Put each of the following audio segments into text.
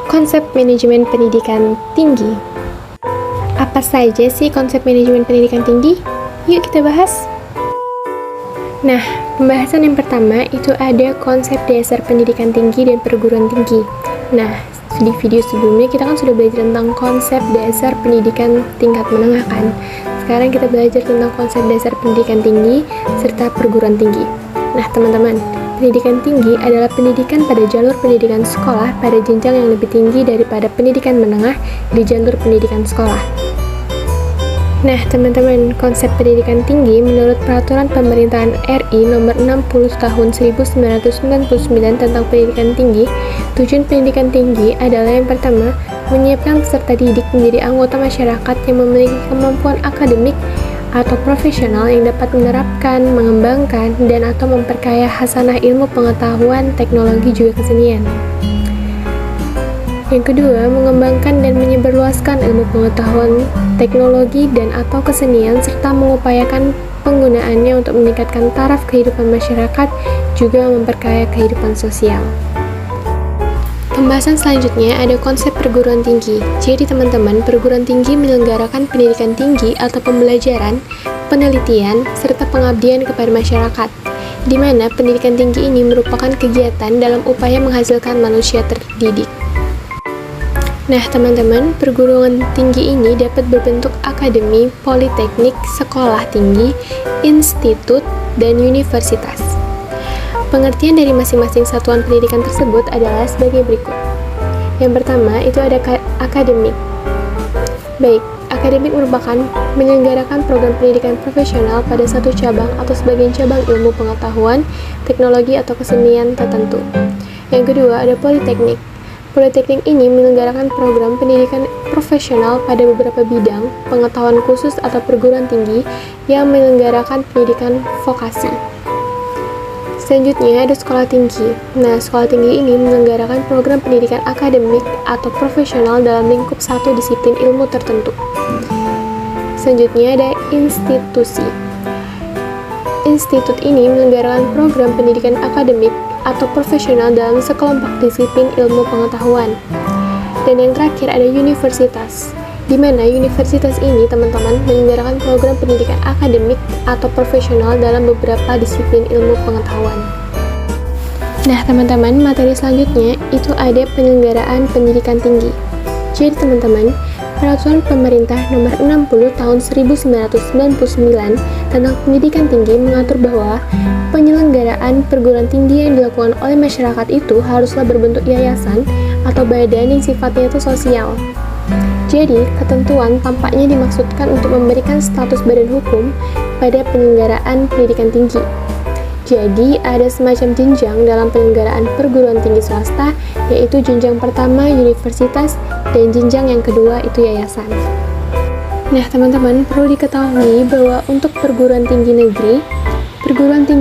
Konsep manajemen pendidikan tinggi. Apa saja sih konsep manajemen pendidikan tinggi? Yuk kita bahas. Nah, pembahasan yang pertama itu ada konsep dasar pendidikan tinggi dan perguruan tinggi. Nah, di video sebelumnya kita kan sudah belajar tentang konsep dasar pendidikan tingkat menengah kan. Sekarang kita belajar tentang konsep dasar pendidikan tinggi serta perguruan tinggi. Nah, teman-teman, pendidikan tinggi adalah pendidikan pada jalur pendidikan sekolah pada jenjang yang lebih tinggi daripada pendidikan menengah di jalur pendidikan sekolah. Nah, teman-teman, konsep pendidikan tinggi menurut Peraturan Pemerintahan RI Nomor 60 Tahun 1999 tentang pendidikan tinggi, tujuan pendidikan tinggi adalah yang pertama, menyiapkan peserta didik menjadi anggota masyarakat yang memiliki kemampuan akademik atau profesional yang dapat menerapkan, mengembangkan, dan atau memperkaya hasanah ilmu pengetahuan, teknologi, juga kesenian. Yang kedua, mengembangkan dan menyebarluaskan ilmu pengetahuan, teknologi, dan atau kesenian, serta mengupayakan penggunaannya untuk meningkatkan taraf kehidupan masyarakat, juga memperkaya kehidupan sosial. Pembahasan selanjutnya ada konsep perguruan tinggi. Jadi teman-teman, perguruan tinggi menyelenggarakan pendidikan tinggi atau pembelajaran, penelitian, serta pengabdian kepada masyarakat, di mana pendidikan tinggi ini merupakan kegiatan dalam upaya menghasilkan manusia terdidik. Nah teman-teman, perguruan tinggi ini dapat berbentuk akademi, politeknik, sekolah tinggi, institut, dan universitas. Pengertian dari masing-masing satuan pendidikan tersebut adalah sebagai berikut. Yang pertama, itu ada akademik. Baik, akademik merupakan menyelenggarakan program pendidikan profesional pada satu cabang atau sebagian cabang ilmu pengetahuan, teknologi, atau kesenian tertentu. Yang kedua, ada politeknik. Politeknik ini menyelenggarakan program pendidikan profesional pada beberapa bidang pengetahuan khusus atau perguruan tinggi yang menyelenggarakan pendidikan vokasi. Selanjutnya ada sekolah tinggi. Nah, sekolah tinggi ini menyelenggarakan program pendidikan akademik atau profesional dalam lingkup satu disiplin ilmu tertentu. Selanjutnya ada institusi. Institut ini menyelenggarakan program pendidikan akademik atau profesional dalam sekelompok disiplin ilmu pengetahuan. Dan yang terakhir ada universitas, di mana universitas ini teman-teman menyelenggarakan program pendidikan akademik atau profesional dalam beberapa disiplin ilmu pengetahuan. Nah teman-teman, materi selanjutnya itu ada penyelenggaraan pendidikan tinggi. Jadi teman-teman, Peraturan Pemerintah Nomor 60 Tahun 1999 tentang pendidikan tinggi mengatur bahwa penyelenggaraan perguruan tinggi yang dilakukan oleh masyarakat itu haruslah berbentuk yayasan atau badan yang sifatnya itu sosial. Jadi, ketentuan tampaknya dimaksudkan untuk memberikan status badan hukum pada penyelenggaraan pendidikan tinggi. Jadi, ada semacam jenjang dalam penyelenggaraan perguruan tinggi swasta, yaitu jenjang pertama universitas dan jenjang yang kedua itu yayasan. Nah, teman-teman, perlu diketahui bahwa untuk perguruan tinggi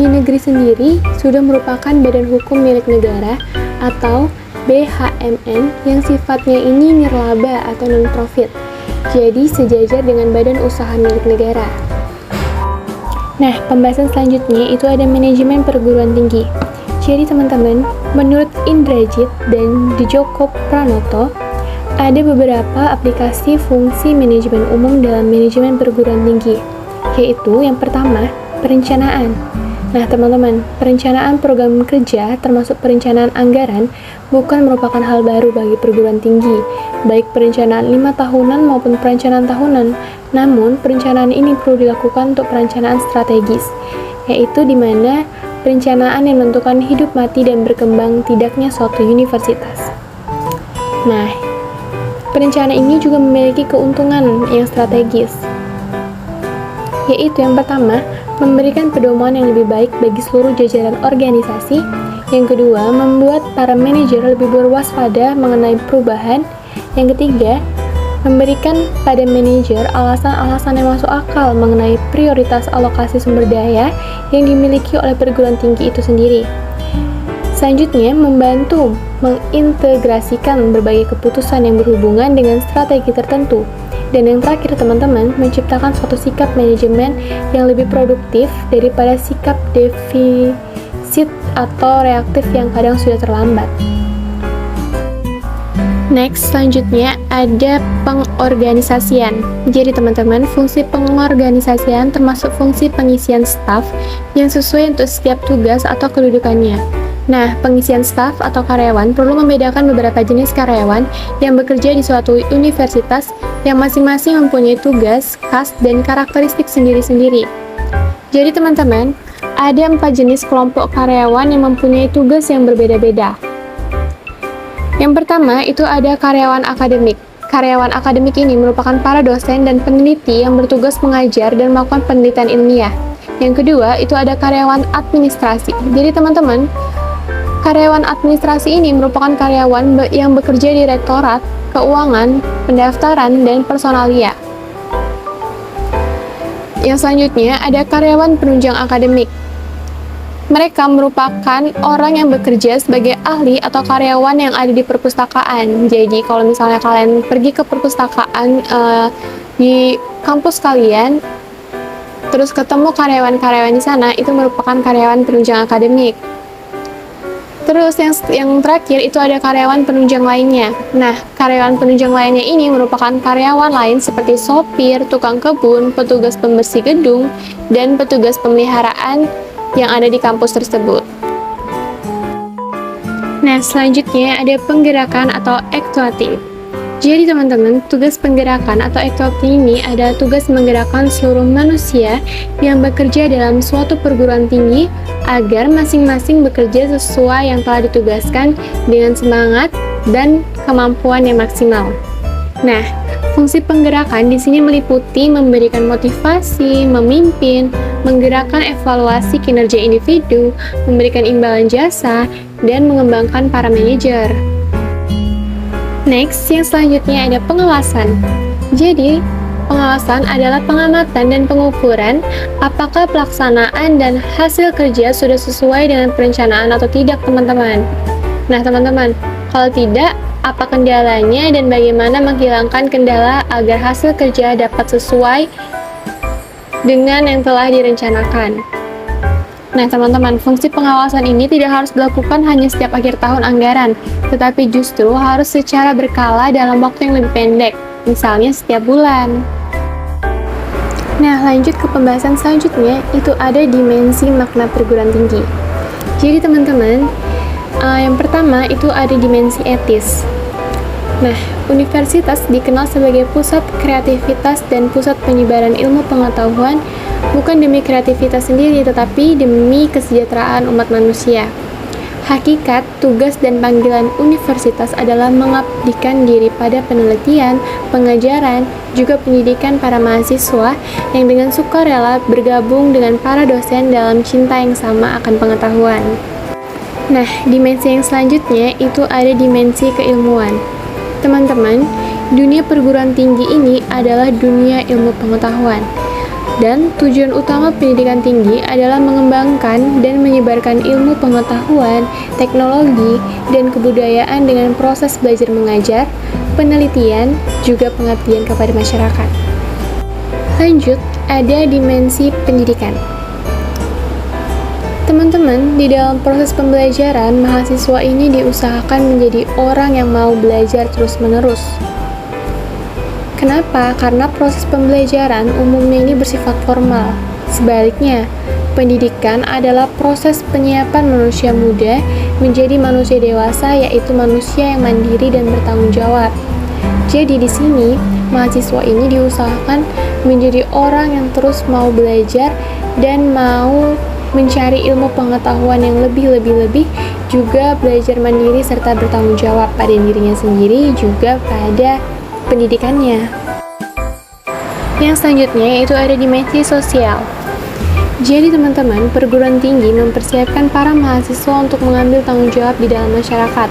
negeri sendiri sudah merupakan badan hukum milik negara atau BHMN yang sifatnya ini nirlaba atau non-profit, jadi sejajar dengan badan usaha milik negara. Nah, pembahasan selanjutnya itu ada manajemen perguruan tinggi. Jadi teman-teman, menurut Indrajit dan Djoko Pranoto, ada beberapa aplikasi fungsi manajemen umum dalam manajemen perguruan tinggi, yaitu yang pertama, perencanaan. Nah teman-teman, perencanaan program kerja termasuk perencanaan anggaran bukan merupakan hal baru bagi perguruan tinggi, baik perencanaan 5 tahunan maupun perencanaan tahunan. Namun, perencanaan ini perlu dilakukan untuk perencanaan strategis, yaitu di mana perencanaan yang menentukan hidup mati dan berkembang tidaknya suatu universitas. Nah, perencanaan ini juga memiliki keuntungan yang strategis, yaitu yang pertama, memberikan pedoman yang lebih baik bagi seluruh jajaran organisasi. Yang kedua, membuat para manajer lebih berwaspada mengenai perubahan. Yang ketiga, memberikan pada manajer alasan-alasan yang masuk akal mengenai prioritas alokasi sumber daya yang dimiliki oleh perguruan tinggi itu sendiri. Selanjutnya, membantu mengintegrasikan berbagai keputusan yang berhubungan dengan strategi tertentu. Dan yang terakhir teman-teman, menciptakan suatu sikap manajemen yang lebih produktif daripada sikap defisit atau reaktif yang kadang sudah terlambat. Next, selanjutnya ada pengorganisasian. Jadi teman-teman, fungsi pengorganisasian termasuk fungsi pengisian staf yang sesuai untuk setiap tugas atau kedudukannya. Nah, pengisian staf atau karyawan perlu membedakan beberapa jenis karyawan yang bekerja di suatu universitas yang masing-masing mempunyai tugas khas dan karakteristik sendiri-sendiri. Jadi teman-teman, ada 4 jenis kelompok karyawan yang mempunyai tugas yang berbeda-beda. Yang pertama, itu ada karyawan akademik. Karyawan akademik ini merupakan para dosen dan peneliti yang bertugas mengajar dan melakukan penelitian ilmiah. Yang kedua, itu ada karyawan administrasi. Jadi teman-teman, karyawan administrasi ini merupakan karyawan yang bekerja di rektorat, keuangan, pendaftaran, dan personalia. Yang selanjutnya ada karyawan penunjang akademik. Mereka merupakan orang yang bekerja sebagai ahli atau karyawan yang ada di perpustakaan. Jadi kalau misalnya kalian pergi ke perpustakaan di kampus kalian, terus ketemu karyawan-karyawan di sana, itu merupakan karyawan penunjang akademik. Terus yang terakhir itu ada karyawan penunjang lainnya. Nah, karyawan penunjang lainnya ini merupakan karyawan lain seperti sopir, tukang kebun, petugas pembersih gedung, dan petugas pemeliharaan yang ada di kampus tersebut. Nah, selanjutnya ada penggerakan atau actuating. Jadi teman-teman, tugas penggerakan atau actuating ini adalah tugas menggerakkan seluruh manusia yang bekerja dalam suatu perguruan tinggi agar masing-masing bekerja sesuai yang telah ditugaskan dengan semangat dan kemampuan yang maksimal. Nah, fungsi penggerakan di sini meliputi memberikan motivasi, memimpin, menggerakkan evaluasi kinerja individu, memberikan imbalan jasa, dan mengembangkan para manajer. Next, yang selanjutnya ada pengawasan. Jadi, pengawasan adalah pengamatan dan pengukuran apakah pelaksanaan dan hasil kerja sudah sesuai dengan perencanaan atau tidak, teman-teman. Nah, teman-teman, kalau tidak, apa kendalanya dan bagaimana menghilangkan kendala agar hasil kerja dapat sesuai dengan yang telah direncanakan. Nah, teman-teman, fungsi pengawasan ini tidak harus dilakukan hanya setiap akhir tahun anggaran, tetapi justru harus secara berkala dalam waktu yang lebih pendek, misalnya setiap bulan. Nah, lanjut ke pembahasan selanjutnya, itu ada dimensi makna perguruan tinggi. Jadi, teman-teman, yang pertama itu ada dimensi etis. Nah, universitas dikenal sebagai pusat kreativitas dan pusat penyebaran ilmu pengetahuan, bukan demi kreativitas sendiri, tetapi demi kesejahteraan umat manusia. Hakikat, tugas, dan panggilan universitas adalah mengabdikan diri pada penelitian, pengajaran, juga pendidikan para mahasiswa yang dengan sukarela bergabung dengan para dosen dalam cinta yang sama akan pengetahuan. Nah, dimensi yang selanjutnya itu ada dimensi keilmuan. Teman-teman, dunia perguruan tinggi ini adalah dunia ilmu pengetahuan. Dan tujuan utama pendidikan tinggi adalah mengembangkan dan menyebarkan ilmu pengetahuan, teknologi, dan kebudayaan dengan proses belajar mengajar, penelitian, juga pengabdian kepada masyarakat. Lanjut, ada dimensi pendidikan. Teman-teman, di dalam proses pembelajaran, mahasiswa ini diusahakan menjadi orang yang mau belajar terus-menerus. Kenapa? Karena proses pembelajaran umumnya ini bersifat formal. Sebaliknya, pendidikan adalah proses penyiapan manusia muda menjadi manusia dewasa, yaitu manusia yang mandiri dan bertanggung jawab. Jadi di sini, mahasiswa ini diusahakan menjadi orang yang terus mau belajar dan mau mencari ilmu pengetahuan yang lebih, juga belajar mandiri serta bertanggung jawab pada dirinya sendiri, juga pada pendidikannya. Yang selanjutnya yaitu ada dimensi sosial. Jadi teman-teman, perguruan tinggi mempersiapkan para mahasiswa untuk mengambil tanggung jawab di dalam masyarakat.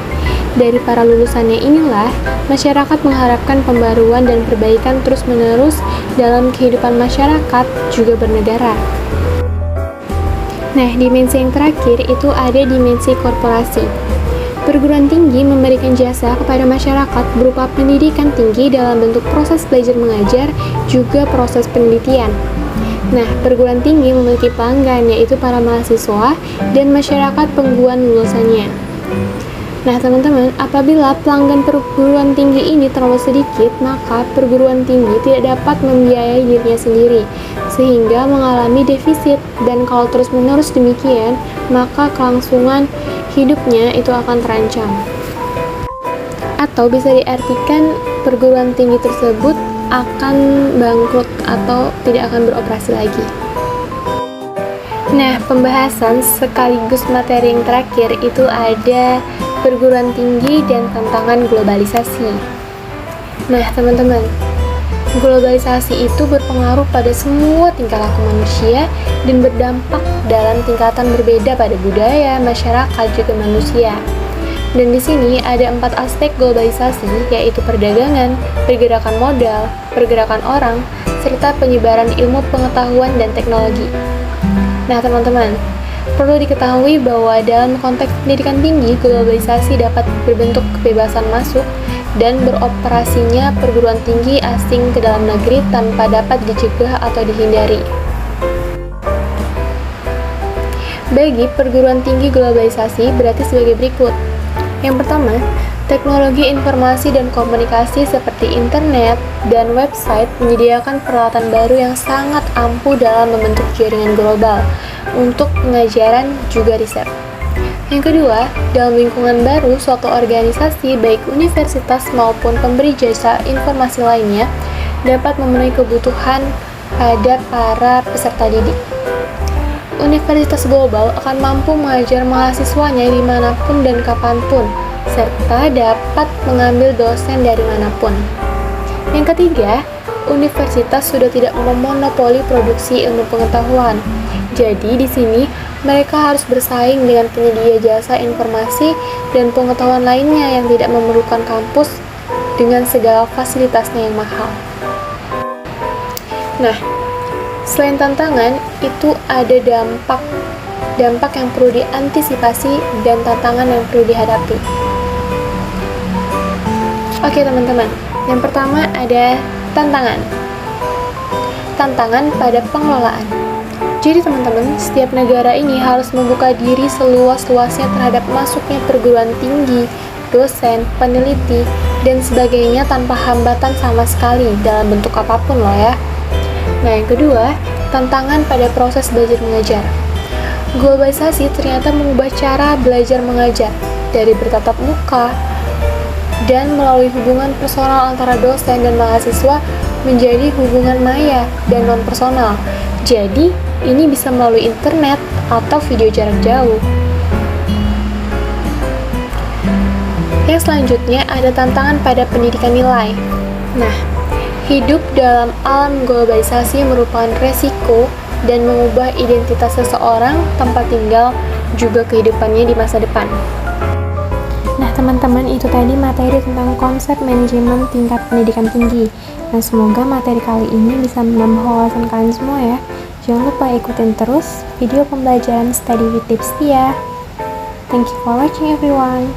Dari para lulusannya inilah, masyarakat mengharapkan pembaruan dan perbaikan terus-menerus dalam kehidupan masyarakat, juga bernegara. Nah, dimensi yang terakhir itu ada dimensi korporasi. Perguruan tinggi memberikan jasa kepada masyarakat berupa pendidikan tinggi dalam bentuk proses belajar mengajar, juga proses penelitian. Nah, perguruan tinggi memiliki pelanggan, yaitu para mahasiswa dan masyarakat pengguan lulusannya. Nah, teman-teman, apabila pelanggan perguruan tinggi ini terlalu sedikit, maka perguruan tinggi tidak dapat membiayai dirinya sendiri, sehingga mengalami defisit, dan kalau terus-menerus demikian, maka kelangsungan hidupnya itu akan terancam. Atau bisa diartikan perguruan tinggi tersebut akan bangkrut atau tidak akan beroperasi lagi. Nah, pembahasan sekaligus materi yang terakhir itu ada perguruan tinggi dan tantangan globalisasi. Nah, teman-teman, globalisasi itu berpengaruh pada semua tingkah laku manusia dan berdampak dalam tingkatan berbeda pada budaya, masyarakat, juga manusia. Dan di sini ada 4 aspek globalisasi, yaitu perdagangan, pergerakan modal, pergerakan orang, serta penyebaran ilmu pengetahuan dan teknologi. Nah, teman-teman, perlu diketahui bahwa dalam konteks pendidikan tinggi, globalisasi dapat berbentuk kebebasan masuk dan beroperasinya perguruan tinggi asing ke dalam negeri tanpa dapat dicegah atau dihindari. Bagi perguruan tinggi globalisasi berarti sebagai berikut. Yang pertama, teknologi informasi dan komunikasi seperti internet dan website menyediakan peralatan baru yang sangat ampuh dalam membentuk jaringan global untuk pengajaran juga riset. Yang kedua, dalam lingkungan baru, suatu organisasi baik universitas maupun pemberi jasa informasi lainnya dapat memenuhi kebutuhan pada para peserta didik. Universitas global akan mampu mengajar mahasiswanya dimanapun dan kapanpun, serta dapat mengambil dosen dari manapun. Yang ketiga, universitas sudah tidak memonopoli produksi ilmu pengetahuan. Jadi di sini mereka harus bersaing dengan penyedia jasa informasi dan pengetahuan lainnya yang tidak memerlukan kampus dengan segala fasilitasnya yang mahal. Nah, selain tantangan, itu ada dampak yang perlu diantisipasi dan tantangan yang perlu dihadapi. Oke teman-teman, yang pertama ada tantangan. Tantangan pada pengelolaan. Jadi teman-teman, setiap negara ini harus membuka diri seluas-luasnya terhadap masuknya perguruan tinggi, dosen, peneliti, dan sebagainya tanpa hambatan sama sekali dalam bentuk apapun loh ya. Nah, yang kedua, tantangan pada proses belajar mengajar. Globalisasi ternyata mengubah cara belajar mengajar dari bertatap muka dan melalui hubungan personal antara dosen dan mahasiswa menjadi hubungan maya dan non-personal. Jadi, ini bisa melalui internet atau video jarak jauh. Yang selanjutnya ada tantangan pada pendidikan nilai. Nah, hidup dalam alam globalisasi merupakan resiko dan mengubah identitas seseorang, tempat tinggal, juga kehidupannya di masa depan. Nah teman-teman, itu tadi materi tentang konsep manajemen tingkat pendidikan tinggi. Dan semoga materi kali ini bisa menambah wawasan kalian semua ya. Jangan lupa ikutin terus video pembelajaran Study with Tips Tia. Thank you for watching everyone.